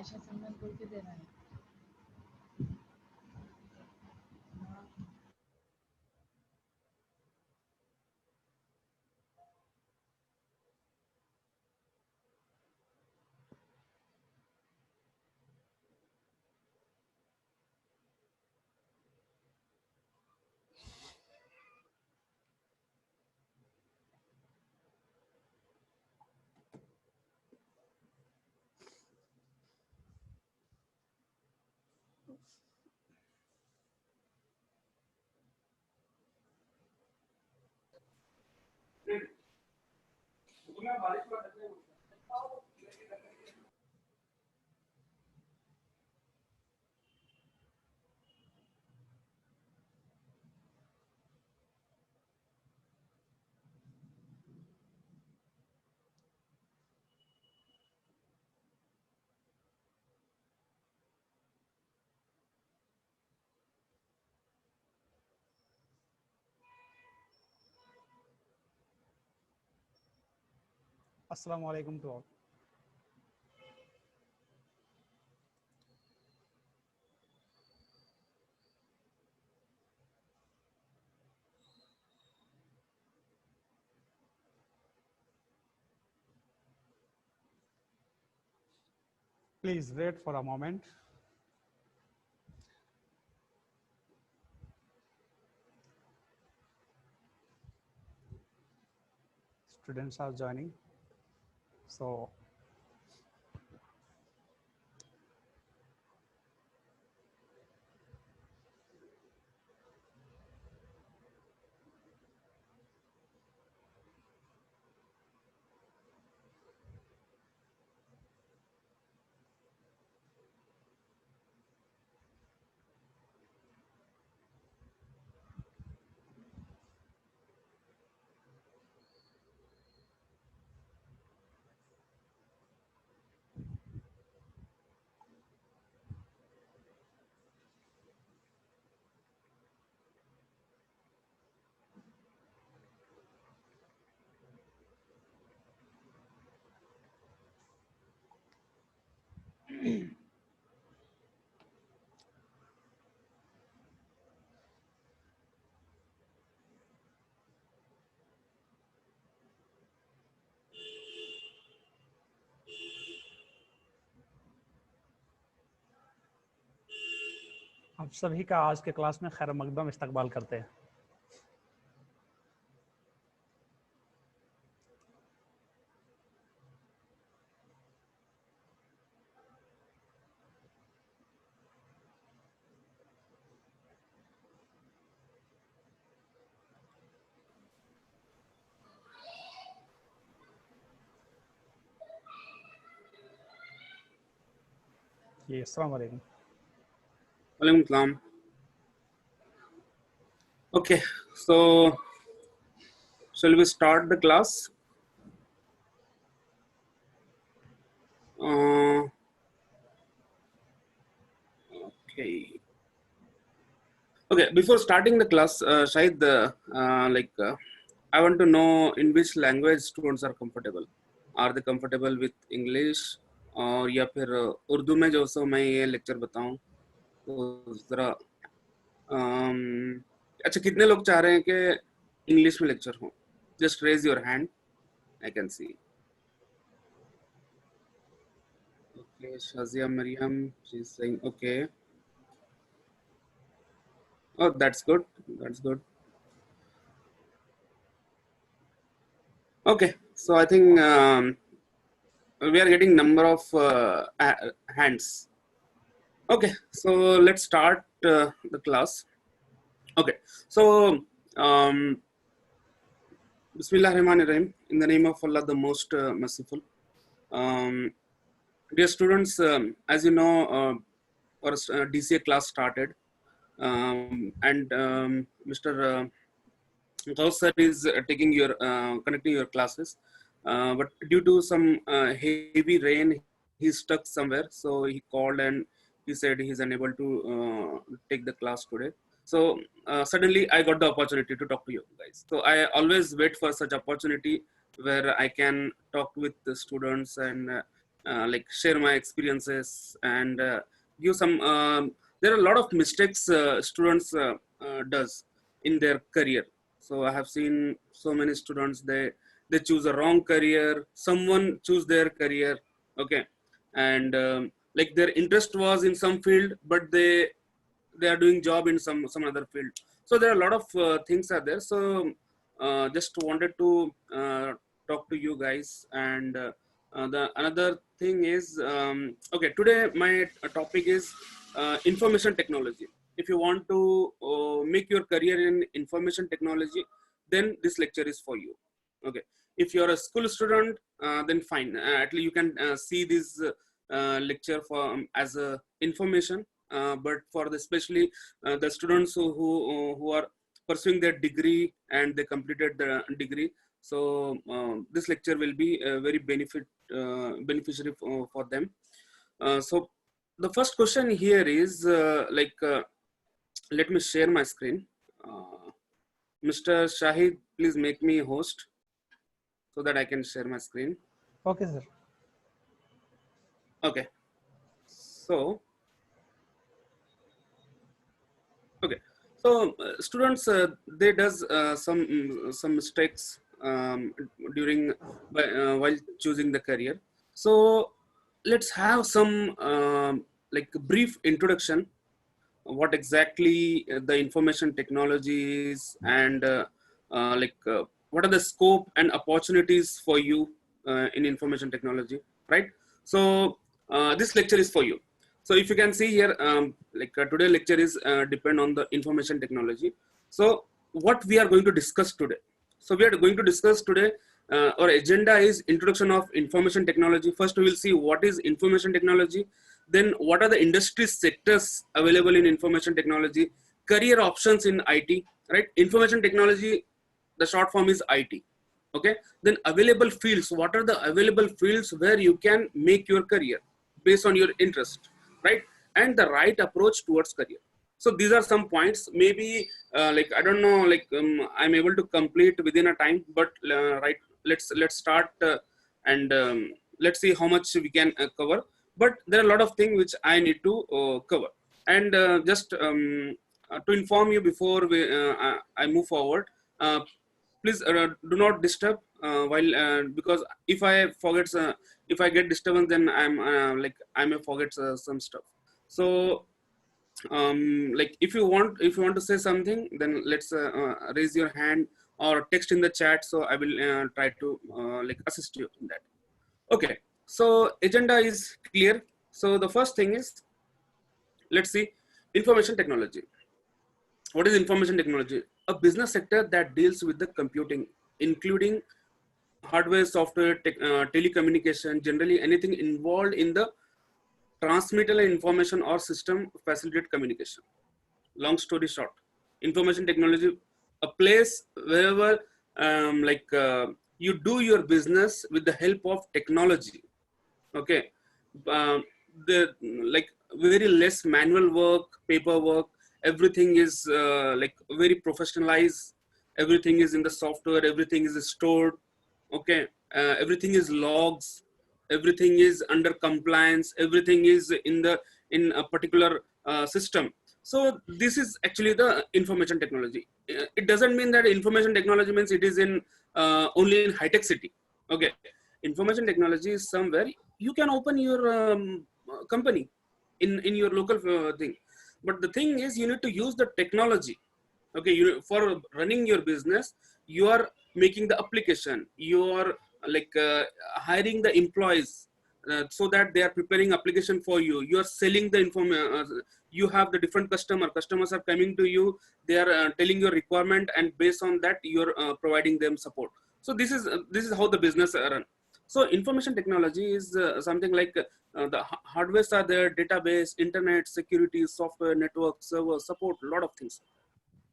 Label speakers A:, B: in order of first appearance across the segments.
A: आयशा सलमान बोल के देना है।
B: Assalamu alaikum to all. Please wait for a moment. Students are joining. So आप सभी का आज के क्लास में खैर मकदम इस्तकबाल करते हैं। जी अस्सलाम वालेकुम।
C: Walaikum salam. Okay, so shall we start the class? Okay. Okay, before starting the class, Shahid, I want to know in which language students are comfortable. Are they comfortable with English और या फिर उर्दू में जो सो मैं ये lecture बताऊं तो जरा अच्छा कितने लोग चाह रहे हैं कि इंग्लिश में लेक्चर हो? Just raise your hand. I can see. Okay, Shazia Mariam, she's saying okay. Oh, that's good. That's good. Okay, so I think we are getting number of hands. Okay, so let's start the class. Okay, so Bismillahirrahmanirrahim, in the name of Allah, the most merciful. Dear students, as you know, our DCA class started, and Mr. Gauss sir is taking your connecting your classes, but due to some heavy rain, he's stuck somewhere. So he called and he said he's unable to take the class today. So suddenly I got the opportunity to talk to you guys. So I always wait for such opportunity where I can talk with the students and like share my experiences and give some. There are a lot of mistakes students does in their career. So I have seen so many students, they choose a wrong career. Someone choose their career, okay, and like their interest was in some field, but they are doing job in some other field. So there are a lot of things are there. So just wanted to talk to you guys. And the another thing is, okay, today my topic is information technology. If you want to make your career in information technology, then this lecture is for you. Okay, if you're a school student, then fine, at least you can see this lecture for as a information. But for the especially the students who are pursuing their degree and they completed the degree, so this lecture will be very beneficiary for them. So the first question here is let me share my screen. Mr. Shahid, please make me host so that I can share my screen.
B: Okay, sir.
C: Okay, so okay, so students, they does some mistakes during while choosing the career. So let's have some like brief introduction what exactly the information technologies and what are the scope and opportunities for you in information technology, right? So this lecture is for you. So if you can see here, today lecture is depend on the information technology. So what we are going to discuss today, so we are going to discuss today, our agenda is introduction of information technology. First we will see what is information technology, then what are the industry sectors available in information technology, career options in IT, right? Information technology, the short form is IT. Okay, then available fields, what are the available fields where you can make your career based on your interest, right? And the right approach towards career. So these are some points. Maybe I don't know, I'm able to complete within a time, but right, let's start and let's see how much we can cover. But there are a lot of things which I need to cover. And just to inform you before I move forward, please do not disturb while because if I get disturbance, then I may forget some stuff. So if you want to say something, then let's raise your hand or text in the chat, so I will try to assist you in that. Okay, so agenda is clear. So the first thing is, let's see, information technology. What is information technology? A business sector that deals with the computing, including hardware, software, telecommunication, generally anything involved in the transmittal information or system facilitate communication. Long story short, information technology, a place wherever you do your business with the help of technology. Okay, the like very less manual work, paperwork. Everything is very professionalized. Everything is in the software. Everything is stored. Okay, everything is logs. Everything is under compliance. Everything is in a particular system. So this is actually the information technology. It doesn't mean that information technology means it is in only in high tech city. Okay, information technology is somewhere you can open your company in your local thing. But the thing is, you need to use the technology. Okay, for running your business, you are making the application, you are hiring the employees so that they are preparing application for you. You are selling the you have the different customers are coming to you, they are telling your requirement, and based on that you are providing them support. So this is how the business run. So information technology is something like the hardwares are there, database, internet, security, software, network, server, support, a lot of things.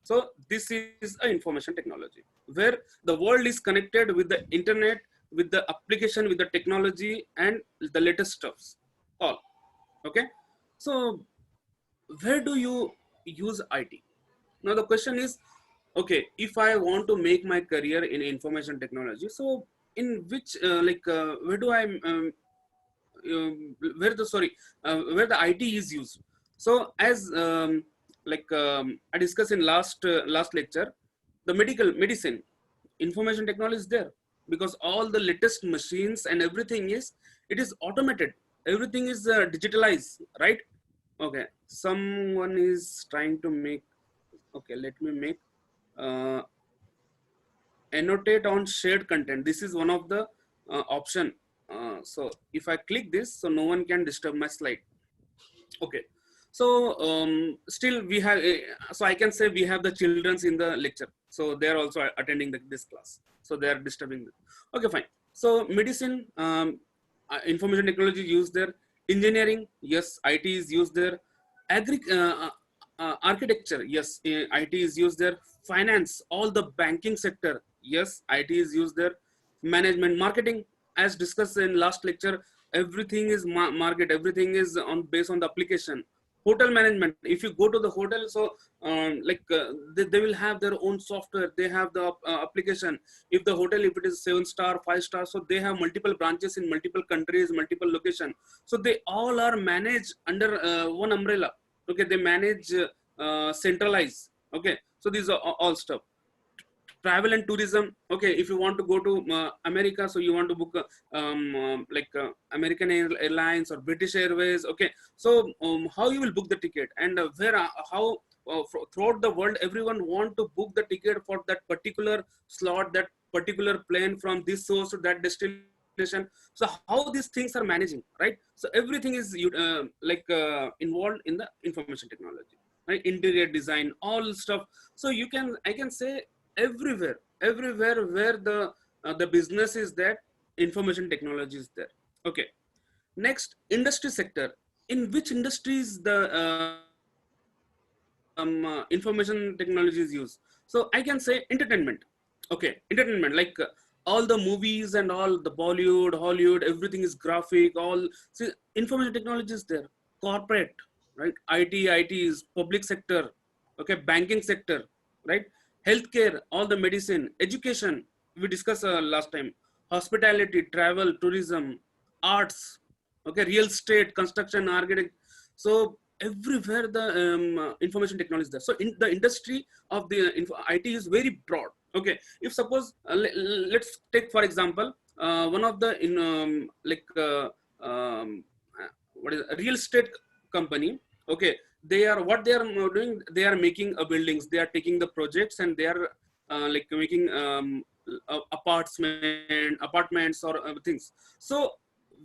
C: So this is a information technology where the world is connected with the internet, with the application, with the technology, and the latest stuffs all. Okay, so where do you use IT? Now the question is, okay, if I want to make my career in information technology, so in which where do I where the IT is used. So as I discussed in last lecture, the medicine information technology is there, because all the latest machines and everything is, it is automated, everything is digitalized, right? Okay, someone is trying to make, okay, let me make uh, annotate on shared content. This is one of the option. So if I click this, so no one can disturb my slide. Okay, so still we have so I can say we have the children's in the lecture, so they are also attending this class, so they are disturbing this. Okay, fine. So medicine, information technology used there. Engineering, yes, IT is used there. Architecture, yes, IT is used there. Finance, all the banking sector, yes, IT is used there. Management, marketing, as discussed in last lecture, everything is market, everything is on based on the application. Hotel management, if you go to the hotel, so they will have their own software, they have the application. If the hotel, if it is 7-star 5-star, so they have multiple branches in multiple countries, multiple location, so they all are managed under one umbrella. Okay, they manage centralized. Okay, so these are all stuff. Travel and tourism, okay, if you want to go to America, so you want to book American Airlines or British Airways. Okay, so how you will book the ticket, and where how throughout the world everyone want to book the ticket for that particular slot, that particular plane from this source to that destination. So how these things are managing, right? So everything is involved in the information technology, right? Interior design, all stuff. So I can say everywhere where the business is there, information technology is there. Okay, next, industry sector. In which industries the information technology is used? So I can say entertainment. Okay, entertainment, all the movies and all the Bollywood, Hollywood, everything is graphic, all. See, information technology is there. Corporate, right? IT is public sector. Okay, banking sector, right? Healthcare, all the medicine. Education, we discussed last time. Hospitality, travel, tourism, arts. Okay, real estate, construction, architect. So everywhere the information technology is there. So in the industry of the IT is very broad. Okay, if suppose let's take for example one of the what is real estate company. Okay, they are, what they are doing, they are making buildings, they are taking the projects, and they are making apartments or things. So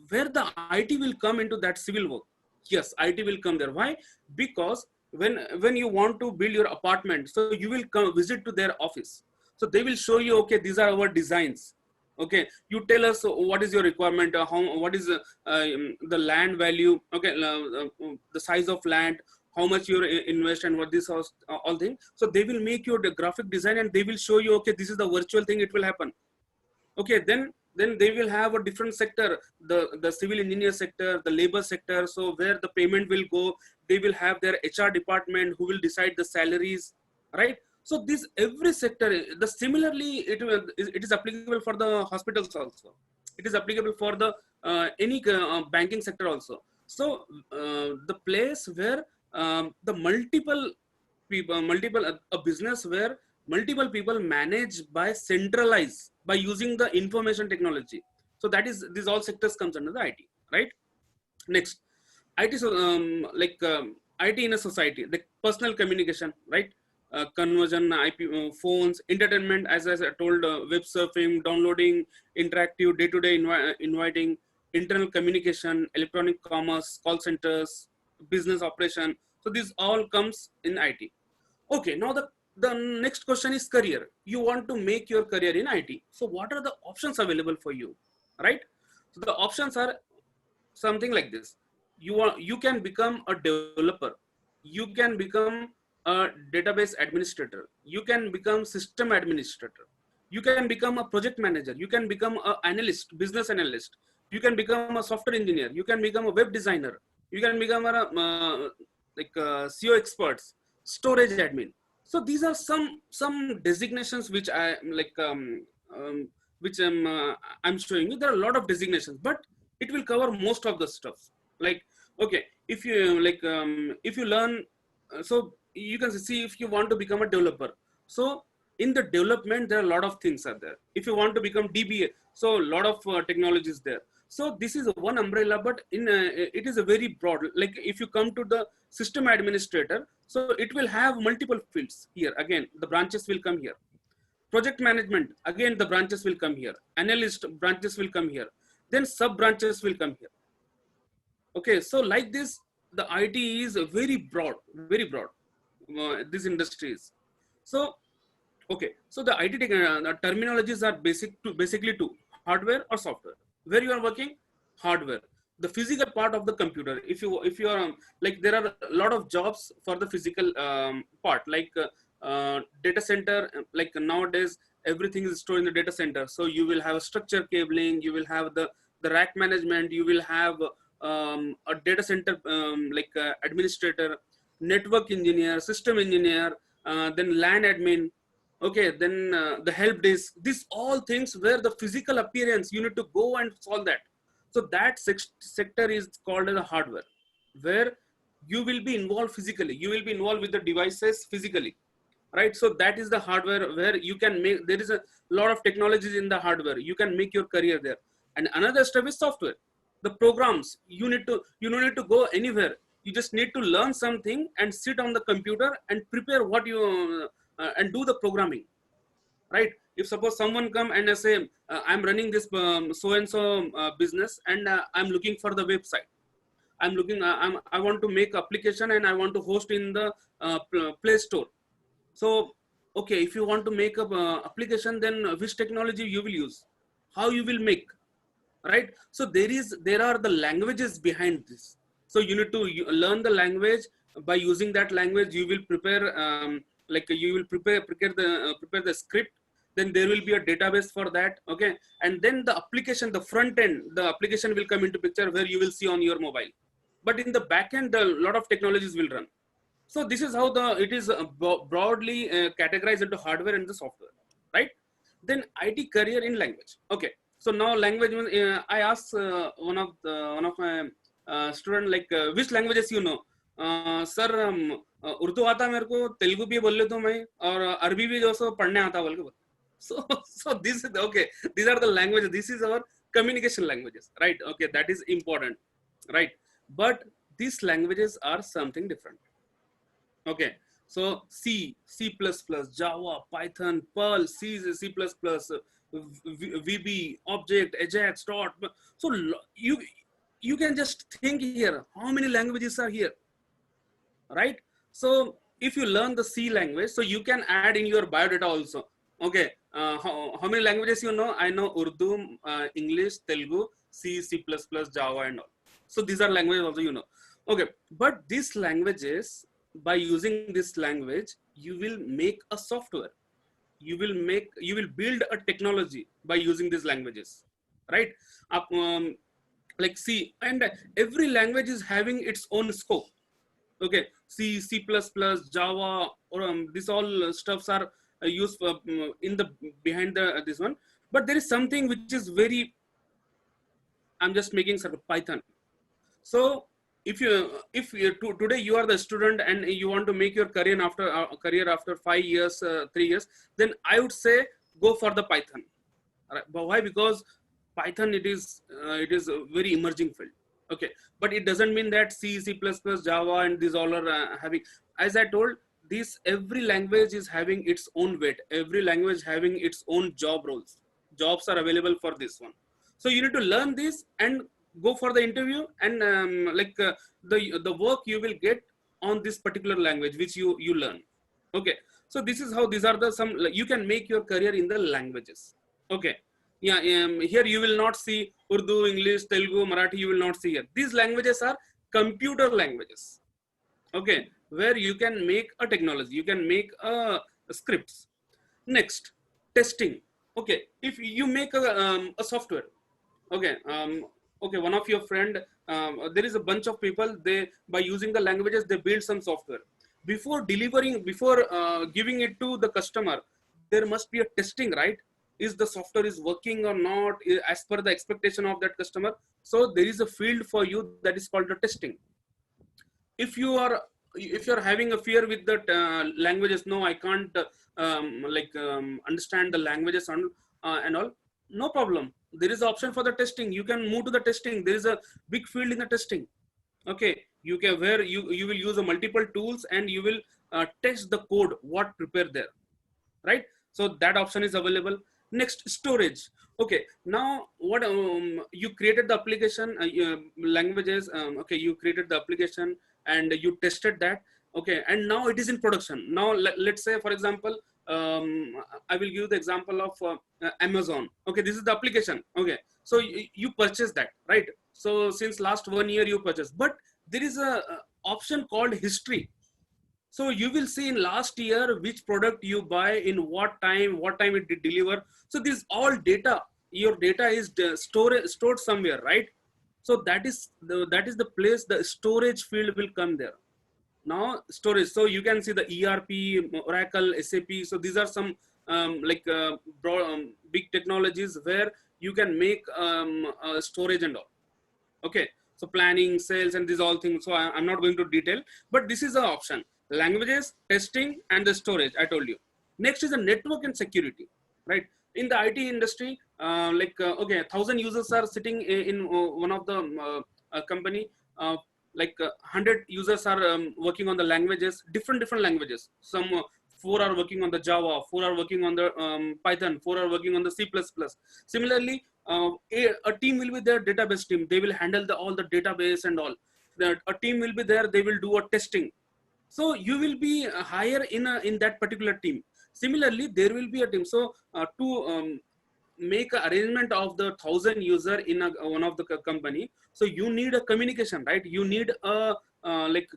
C: where the IT will come into that civil work? Yes, IT will come there. Why? Because when you want to build your apartment, so you will come visit to their office. So they will show you, okay, these are our designs. Okay, you tell us what is your requirement, what is the land value. Okay, the size of land, how much you invest, and what this all thing. So they will make your the graphic design, and they will show you, okay, this is the virtual thing, it will happen. Okay, then they will have a different sector, the civil engineer sector, the labor sector. So where the payment will go, they will have their HR department who will decide the salaries, right? So this every sector, the similarly it is applicable for the hospitals also. It is applicable for the any banking sector also. So the place where the multiple people, a business where multiple people manage by centralize by using the information technology. So that is, these all sectors comes under the IT, right? Next, IT, so IT in a society, the personal communication, right? Conversion, IP, phones, entertainment, as I told, web surfing, downloading, interactive, day-to-day inviting, internal communication, electronic commerce, call centers, business operation. So this all comes in IT. Okay, now the next question is career. You want to make your career in IT. So what are the options available for you, right? So the options are something like this. You can become a developer. You can become a database administrator. You can become system administrator. You can become a project manager. You can become an analyst, business analyst. You can become a software engineer. You can become a web designer. You can become a SEO experts, storage admin. So these are some designations which I like, which I'm showing you. There are a lot of designations, but it will cover most of the stuff. Like, okay, if you like, if you learn, so you can see if you want to become a developer. So in the development, there are a lot of things are there. If you want to become DBA, so a lot of technologies there. So this is one umbrella, but in it is a very broad. Like if you come to the system administrator, so it will have multiple fields here. Again, the branches will come here. Project management, again the branches will come here. Analyst branches will come here. Then sub branches will come here. Okay, so like this, the IT is very broad, very broad. These industries. So okay, so the IT the terminologies are basically two: hardware or software. Where you are working, hardware. The physical part of the computer. If you are like, there are a lot of jobs for the physical part, like data center. Like nowadays, everything is stored in the data center. So you will have a structure cabling. You will have the rack management. You will have a data center administrator, network engineer, system engineer, then LAN admin. Okay, then the help desk. These all things where the physical appearance, you need to go and solve that. So that sector is called as a hardware, where you will be involved physically. You will be involved with the devices physically, right? So that is the hardware where you can make. There is a lot of technologies in the hardware. You can make your career there. And another step is software. The programs, you don't need to go anywhere. You just need to learn something and sit on the computer and prepare what you and do the programming, right? If suppose someone come and say, I'm running this so and so business, and I'm looking for the website. I want to make application and I want to host in the Play Store. So okay, if you want to make a application, then which technology you will use, how you will make, right? So there are the languages behind this. So you need to learn the language. By using that language, you will prepare you will prepare the script. Then there will be a database for that. Okay, and then the application, the front end, the application will come into picture, where you will see on your mobile. But in the back end, a lot of technologies will run. So this is how it is broadly categorized into hardware and the software, right? Then IT career in language. Okay, so now language. I asked one of my student, like which languages you know. Sir Urdu आता मेरे को, तेलुगु भी बोल लेता हूँ मैं, और अरबी भी जो सो पढ़ने आता बोल के. So this is okay. These are the languages. This is our communication languages, right? Okay, that is important, right? But these languages are something different. Okay, so C, C++, Java, Python, Perl, C, C++, VB, Object, Ajax, Dot. So you can just think here, how many languages are here, right? So if you learn the C language, so you can add in your biodata also. Okay, how many languages you know? I know Urdu, English, Telugu, C, C++, Java, and all. So these are languages also you know. Okay, but these languages, by using this language, you will make a software. You will build a technology by using these languages, right? Like C, and every language is having its own scope. Okay, C, C++, Java, or these all stuffs are used for, in the behind the this one. But there is something which is very, I'm just making sort of Python. So if today you are the student and you want to make your career after 5 years, 3 years, then I would say go for the Python. Right? But why? Because Python, it is a very emerging field. Okay, but it doesn't mean that C, C++, Java, and these all are having. As I told, every language is having its own weight. Every language having its own job roles. Jobs are available for this one. So you need to learn this and go for the interview, and the work you will get on this particular language which you learn. Okay, so this is how these are the some you can make your career in the languages. Okay, yeah, here you will not see Urdu, English, Telugu, Marathi. You will not see here. These languages are computer languages. Okay, where you can make a technology, you can make a scripts. Next, testing. Okay, if you make a software. Okay, okay, one of your friend, there is a bunch of people, they, by using the languages, they build some software. Before delivering, before giving it to the customer, there must be a testing, right? is the software is working or not as per the expectation of that customer. So there is a field for you that is called the testing. If you are, if you're having a fear with the languages, no, I can't understand the languages and all, no problem, there is an option for the testing. You can move to the testing. There is a big field in the testing. Okay, you can, where you will use a multiple tools and you will test the code what prepared there, right? So that option is available. Next, storage. Okay, now what you created the application languages, okay, you created the application and you tested that. Okay, and now it is in production. Now let's say, for example, I will give the example of Amazon. Okay, this is the application. Okay, so you purchase that, right? So since last 1 year you purchased, but there is a option called history. So you will see in last year which product you buy, in what time it did deliver. So this all data, your data is stored somewhere, right? So that is the place the storage field will come there. Now storage, so you can see the ERP, Oracle, SAP. So these are some big technologies where you can make storage and all. Okay, so planning, sales, and these all things. So I'm not going to detail, but this is an option: languages, testing, and the storage. I told you. Next is the network and security, right? In the IT industry, okay, 1,000 users are sitting in one of the company. 100 users are working on the languages, different languages. Some 4 are working on the Java, 4 are working on the Python, 4 are working on the C++. Similarly, a team will be there, database team. They will handle all the database and all. A team will be there. They will do a testing. So you will be higher in that particular team. Similarly, there will be a team. So to make an arrangement of the 1,000 user in one of the company, so you need a communication, right? You need a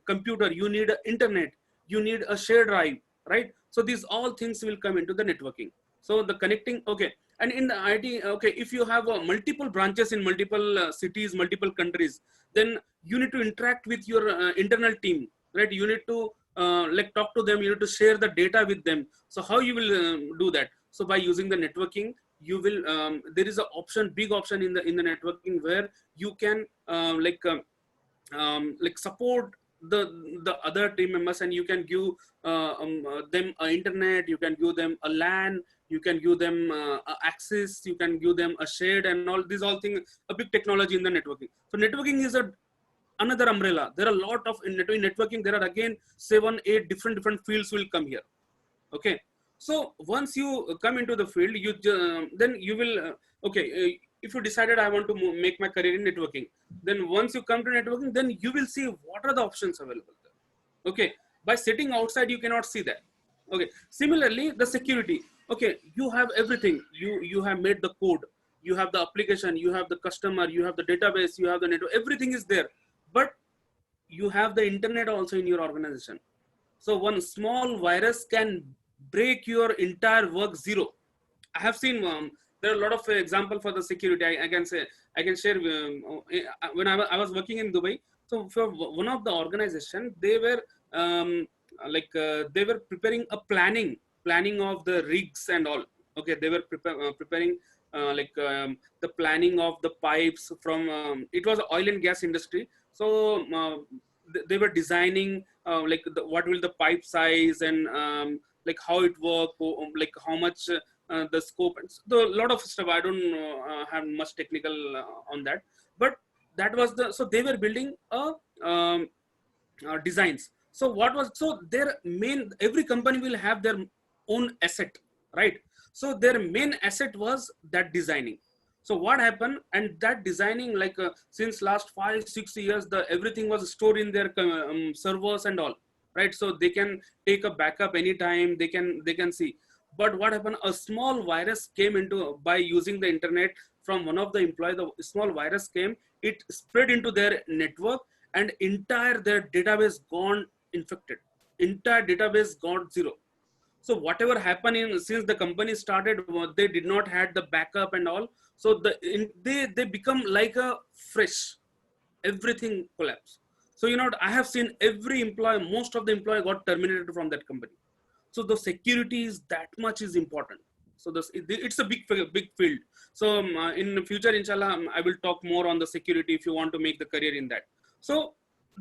C: computer, you need a internet, you need a shared drive, right? So these all things will come into the networking. So the connecting, okay. And in the IT, okay, if you have multiple branches in multiple cities, multiple countries, then you need to interact with your internal team, right? You need to talk to them, you need to share the data with them. So how you will do that? So by using the networking, you will there is an option, big option in the networking, where you can support the other team members, and you can give them internet, you can give them a LAN, you can give them access, you can give them a shared, and all these all things, a big technology in the networking. So networking is another umbrella. There are a lot of in networking. There are again 7, 8 different fields will come here. Okay, so once you come into the field, you then you will if you decided I want to make my career in networking, then once you come to networking, then you will see what are the options available there. Okay, by sitting outside you cannot see that. Okay, similarly the security. Okay, you have everything. You have made the code, you have the application, you have the customer, you have the database, you have the network, everything is there, but you have the internet also in your organization. So one small virus can break your entire work zero. I have seen there are a lot of example for the security. I can share when I was working in Dubai. So for one of the organization, they were they were preparing a planning of the rigs and all. Okay, they were preparing the planning of the pipes from it was oil and gas industry. So they were designing what will the pipe size and how it work, how much the scope, and so a lot of stuff. I don't have much technical on that, but that was so they were building designs. So their main, every company will have their own asset, right? So their main asset was that designing. So what happened, and that designing since last 5-6 years, everything was stored in their servers and all, right? So they can take a backup anytime, they can see. But what happened, a small virus came into, by using the internet from one of the employees, the small virus came, it spread into their network, and entire their database gone infected, entire database got zero. So whatever happened since the company started, they did not had the backup and all. So they become like a fresh, everything collapsed. So I have seen every employee, most of the employee got terminated from that company. So the security is that much is important. So it's a big field. So in the future, inshallah, I will talk more on the security if you want to make the career in that. So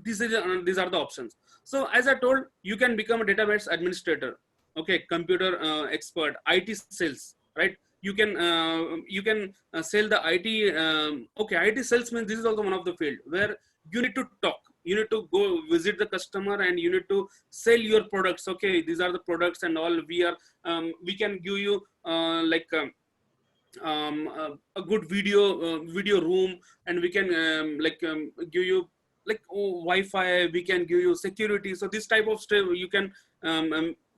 C: these are the options. So as I told, you can become a database administrator, okay, computer expert, IT sales, right? You can sell the IT. Okay, IT sales means this is also one of the field where you need to talk. You need to go visit the customer and you need to sell your products. Okay, these are the products and all. We can give you a good video room, and we can give you like Wi-Fi. We can give you security. So this type of stuff you can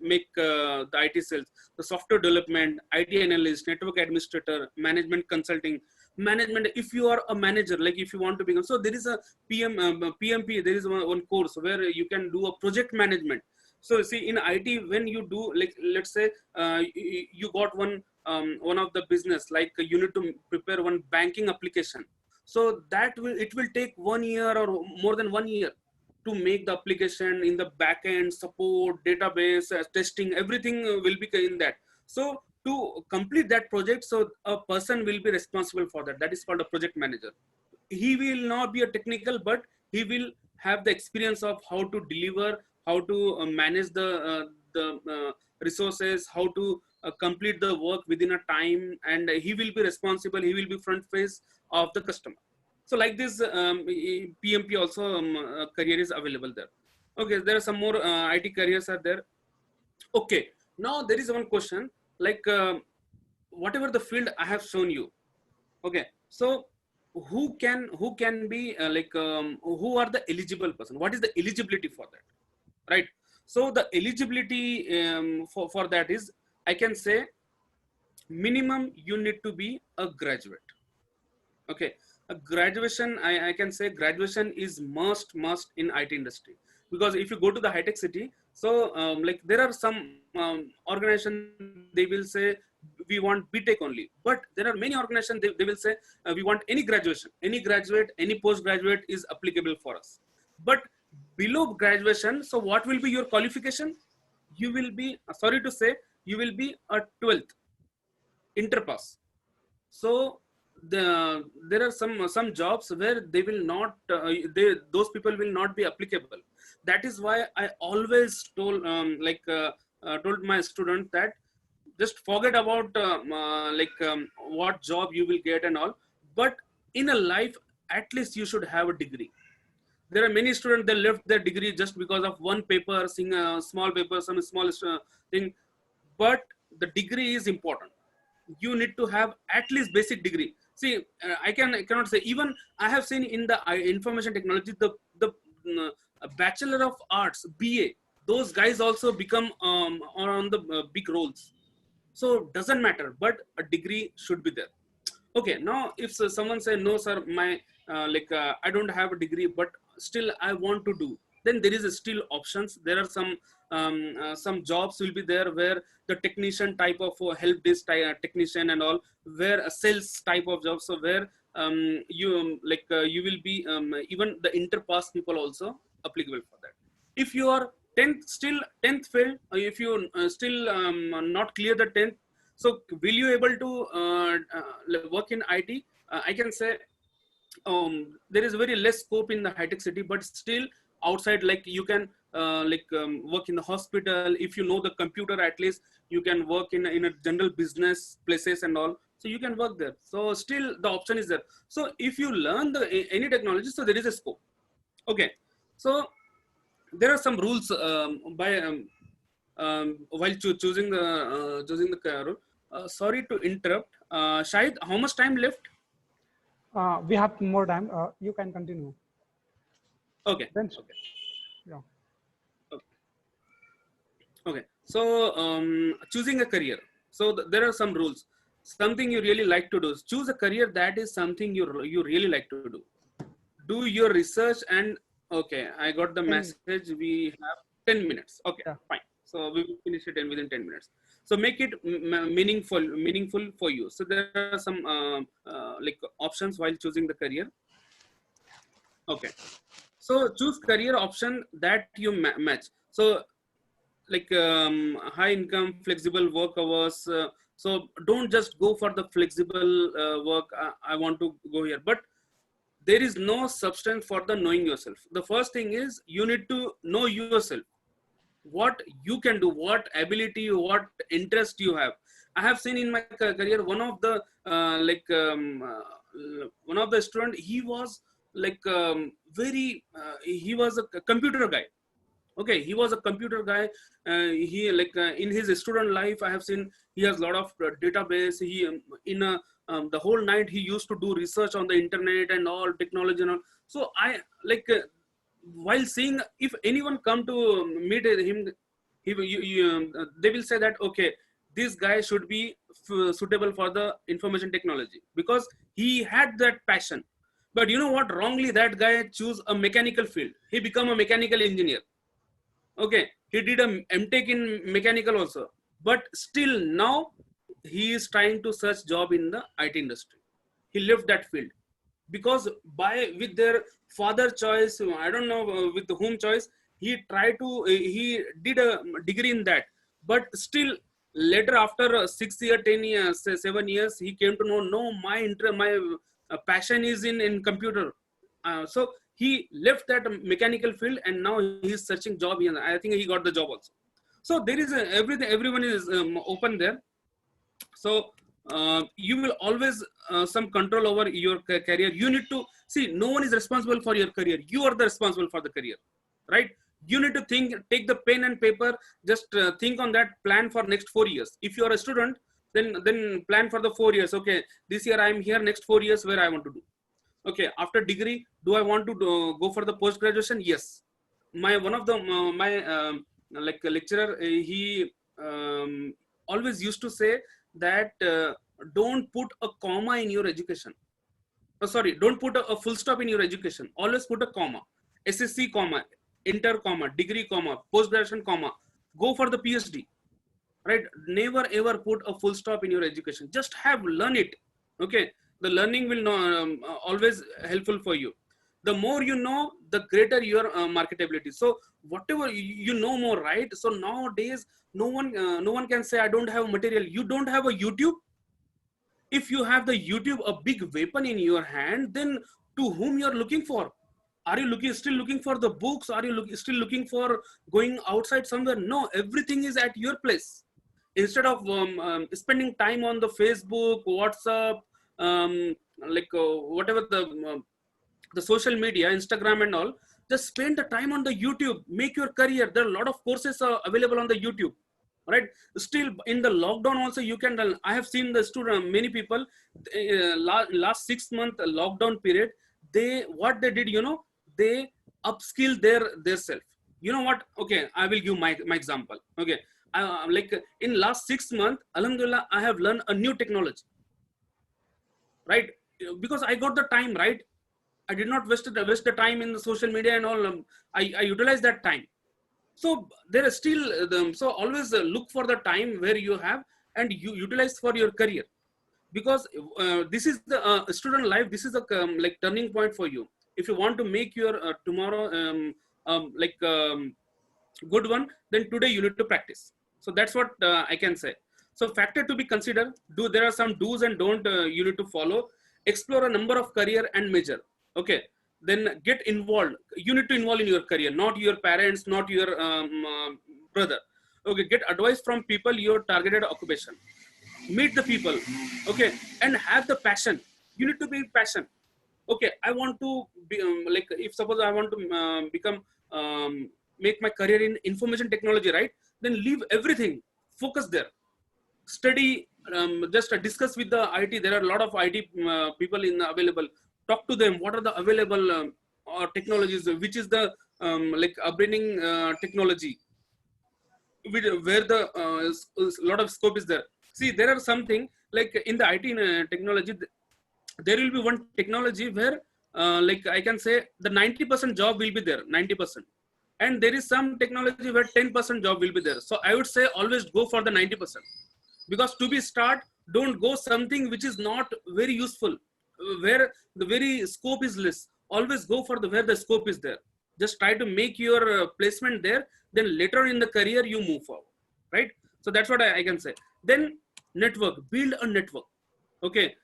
C: make the IT sales, the software development, IT analyst, network administrator, management consulting. Management, if you are a manager, like if you want to become, so there is a PMP, there is one course where you can do a project management. So see, in IT, when you do, like let's say you got one of the business, like you need to prepare one banking application. So it will take 1 year or more than 1 year to make the application in the backend, support, database, testing, everything will be in that. So to complete that project, so a person will be responsible for that. That is called a project manager. He will not be a technical, but he will have the experience of how to deliver, how to manage the resources, how to complete the work within a time, and he will be responsible. He will be front face of the customer. So like this, PMP also career is available there. Okay, there are some more IT careers are there. Okay, now there is one question, like whatever the field I have shown you. Okay, so who can be who are the eligible person? What is the eligibility for that, right? So the eligibility for that is, I can say, minimum you need to be a graduate. Okay, a graduation, I can say graduation is must in IT industry, because if you go to the high tech city, so like there are some organizations, they will say we want BTech only, but there are many organizations, they will say we want any graduation, any graduate, any postgraduate is applicable for us. But below graduation, so what will be your qualification? You will be, sorry to say, you will be a 12th interpass. So there are some jobs where they will not those people will not be applicable. That is why I always told told my student that just forget about what job you will get and all, but in a life at least you should have a degree. There are many students, they left their degree just because of one paper, seeing a small paper, some small thing. But the degree is important. You need to have at least basic degree. See, I cannot say, even I have seen in the information technology, the Bachelor of Arts, BA, those guys also become on the big roles. So doesn't matter, but a degree should be there. Okay, now if someone say, no sir, my I don't have a degree, but still I want to do, then there is still options. There are some jobs will be there where the technician type of help desk technician and all, where a sales type of job. So where you will be even the interpass people also applicable for that. If you are 10th failed, if you still not clear the 10th, so will you able to work in IT? I can say there is very less scope in the high tech city, but still outside, like you can work in the hospital. If you know the computer, at least you can work in a general business places and all. So you can work there. So still the option is there. So if you learn any technology, so there is a scope. Okay. So there are some rules while choosing the role. Sorry to interrupt. Shahid, how much time left?
B: We have more time. You can continue.
C: Okay.
B: Then,
C: okay.
B: Yeah.
C: Okay. So choosing a career. So there are some rules. Something you really like to do. Choose a career that is something you really like to do. Do your research and okay. I got the message. We have 10 minutes. Okay, yeah. Fine. So we will finish it within 10 minutes. So make it meaningful for you. So there are some options while choosing the career. Okay. So choose career option that you match. So like high income, flexible work hours, So don't just go for the flexible work. I want to go here, but there is no substance for the knowing yourself. The first thing is you need to know yourself, what you can do, what ability, what interest you have. I have seen in my career one of the one of the student, he was like very he was a computer guy. Okay, he was a computer guy. He like in his student life, I have seen he has a lot of database. He in a the whole night he used to do research on the internet and all technology and all. So I like while seeing, if anyone come to meet him, they will say that okay, this guy should be suitable for the information technology because he had that passion. But you know what, wrongly that guy choose a mechanical field. He become a mechanical engineer. Okay, he did a MTech in mechanical also, but still now he is trying to search job in the IT industry. He left that field because by with their father choice, I don't know with whom choice, he tried to he did a degree in that, but still later after 6 years, 10 years, 7 years, he came to know, no, my passion is in computer. So he left that mechanical field and now he is searching job, and I think he got the job also. So there is everything, everyone is open there. So you will always some control over your career. You need to see, no one is responsible for your career. You are the responsible for the career, right? You need to think, take the pen and paper, just think on that, plan for next 4 years. If you are a student, then plan for the 4 years. Okay, this year I am here, next 4 years where I want to do. Okay, after degree, do I want to go for the post graduation? Yes. My one of the my like lecturer, he always used to say that don't put a comma in your education. Oh, sorry, don't put a full stop in your education. Always put a comma. SSC comma, inter comma, degree comma, post graduation comma. Go for the PhD, right? Never ever put a full stop in your education. Just have learn it. Okay, the learning will always helpful for you. The more you know, the greater your marketability. So whatever you know more, right? So nowadays, no one can say I don't have material. You don't have a YouTube. If you have the YouTube, a big weapon in your hand, then to whom you're looking for? Are you still looking for the books? Are you still looking for going outside somewhere? No, everything is at your place. Instead of spending time on the Facebook, WhatsApp, whatever the social media, Instagram and all, just spend the time on the YouTube. Make your career. There are a lot of courses available on the YouTube, right? Still in the lockdown also you can learn. I have seen the student, many people last 6 month lockdown period, what they did, they upskill their self. You know what? Okay, I will give my example. Okay, like in last 6 months, alhamdulillah, I have learned a new technology, right? Because I got the time, right? I did not waste the time in the social media and all. I utilized that time. So there is still so always look for the time where you have and you utilize for your career, because this is the student life. This is a like turning point for you. If you want to make your tomorrow good one, then today you need to practice. So that's what I can say. So factor to be considered. There are some do's and don't you need to follow. Explore a number of career and measure. Okay, then get involved. You need to involve in your career, not your parents, not your brother. Okay, get advice from people your targeted occupation. Meet the people. Okay, and have the passion. You need to be passion. Okay, I want to be like, if suppose I want to become make my career in information technology, right? Then leave everything, focus there, study, just discuss with the IT. There are a lot of IT people available. Talk to them. What are the available technologies? Which is the like upbringing technology? Where the lot of scope is there. See, there are something like in the IT technology. There will be one technology where, like I can say, the 90% job will be there, 90%, and there is some technology where 10% job will be there. So I would say always go for the 90%, because to be start, don't go something which is not very useful, where the very scope is less. Always go for where the scope is there. Just try to make your placement there. Then later in the career you move forward, right? So that's what I can say. Then network, build a network. Okay,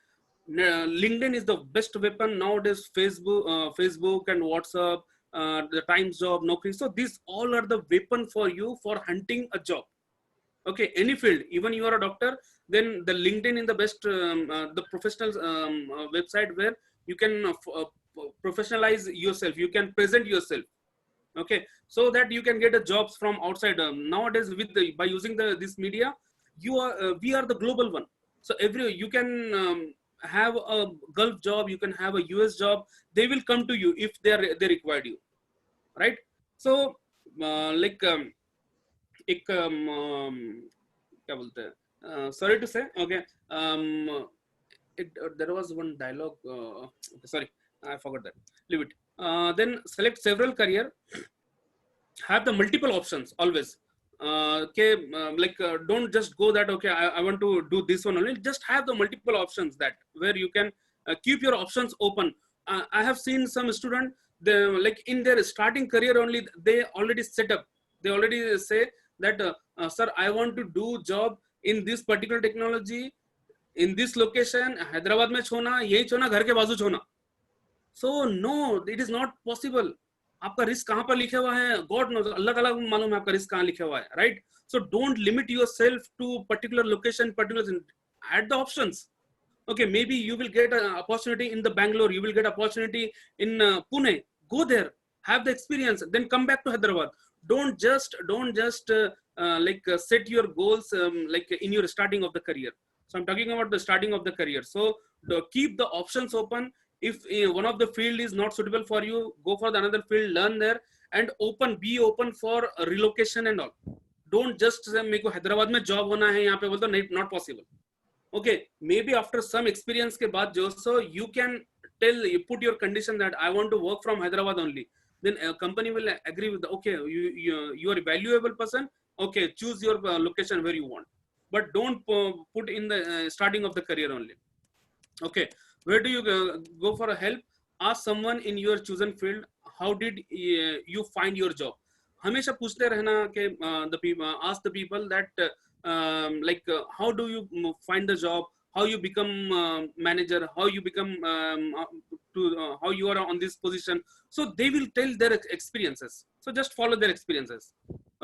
C: LinkedIn is the best weapon nowadays. Facebook and WhatsApp, the Times Job, Naukri. So these all are the weapon for you for hunting a job. Okay, any field, even you are a doctor, then the LinkedIn is the best, the professional website where you can professionalize yourself. You can present yourself. Okay, so that you can get a jobs from outside. Nowadays, with by using this media, we are the global one. So you can have a Gulf job, you can have a US job. They will come to you if they required you, right? So like एक क्या बोलते हैं, sorry to say, okay, there was one dialogue, sorry, I forgot that, leave it. Then select several career, have the multiple options always. Don't just go that, okay, I want to do this one only. Just have the multiple options, that where you can keep your options open. I have seen some student, they, like in their starting career only, they already set up, they already say that sir, I want to do job in this particular technology in this location, Hyderabad में छोना, यही छोना, घर के बाजू छोना. So no, it is not possible. आपका risk कहाँ पर लिखा हुआ है, गॉड नोज, अल्लाह ताला को मालूम है आपका रिस्क कहाँ लिखा हुआ है, right? So don't limit yourself to particular location, particular, add the options. Okay, maybe you will get an opportunity in the Bangalore, you will get opportunity in Pune. Go there, have the experience, then come back to Hyderabad. Don't just set your goals like in your starting of the career. So I'm talking about the starting of the career. So keep the options open. If one of the field is not suitable for you, go for the another field, learn there, and be open for relocation and all. Don't just say मेरे को हैदराबाद में job होना है, यहाँ पे बोलते नहीं, not possible. Okay, maybe after some experience के बाद जो, so you can you put your condition that I want to work from Hyderabad only. Then a company will agree with the, okay, you are a valuable person. Okay, choose your location where you want, but don't put in the starting of the career only. Okay, where do you go for a help? Ask someone in your chosen field, how did you find your job? हमेशा पूछते रहना कि the people, ask the people that how do you find the job, how you become manager, how you become how you are on this position. So they will tell their experiences. So just follow their experiences.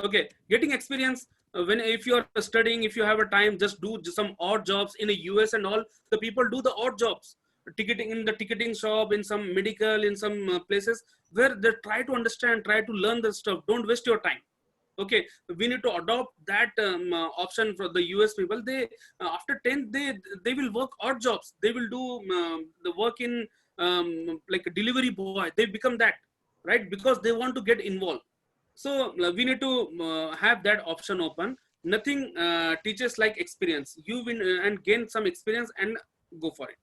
C: Okay, getting experience. If you are studying, if you have a time, just do some odd jobs in the US and all. The people do the odd jobs, ticketing in the ticketing shop, in some medical, in some places where they try to understand, try to learn the stuff. Don't waste your time. Okay, we need to adopt that option for the US people. They after 10th, they will work odd jobs. They will do the work in like a delivery boy. They become that, right? Because they want to get involved. So we need to have that option open. Nothing teaches like experience. You win and gain some experience and go for it.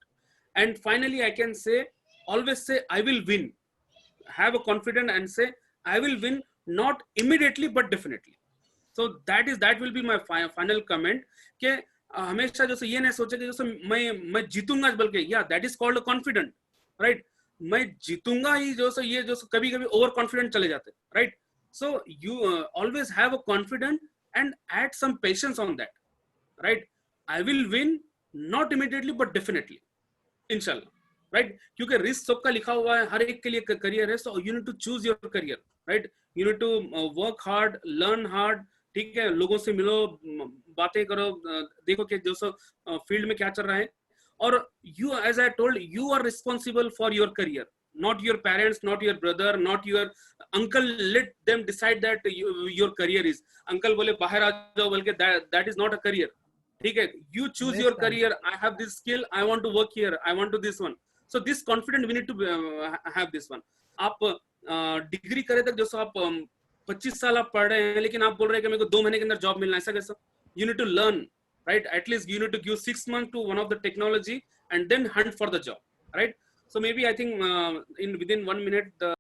C: And finally, I can say, always say, I will win. Have a confidence and say, I will win, not immediately, but definitely. So that will be my final comment. कि हमेशा जैसे ये नहीं सोचे कि जैसे मैं जीतूंगा बल्कि, yeah, that is called a confident, right? मैं जीतूंगा ही जो सो ये जो कभी-कभी over confident चले जाते, right? So you always have a confidence and add some patience on that, right? I will win, not immediately, but definitely, inshallah, right? क्योंकि risk सबका लिखा हुआ है, हर एक के लिए करियर है. So you need to choose your career, right? You need to work hard, learn hard. ठीक है, लोगों से मिलो, बातें करो, देखो कि जो सो फील्ड में क्या चल रहा है. और you, as I told, you are responsible for your career, not your parents, not your brother, not your uncle. Let them decide that your career is. Uncle बोले बाहर आ जाओ बोल के, that is not a career. ठीक है, you choose your career. I have this skill, I want to work here, I want to this one. So this confidence we need to have this one. आप degree करे तक जो सो आप 25 साल आप पढ़ रहे हैं, लेकिन आप बोल रहे हैं कि मेरे को 2 महीने के अंदर जॉब मिलना है, ऐसा कैसा? You need to learn, right? At least you need to give 6 months to one of the technology and then hunt for the job, right? So maybe I think within 1 minute the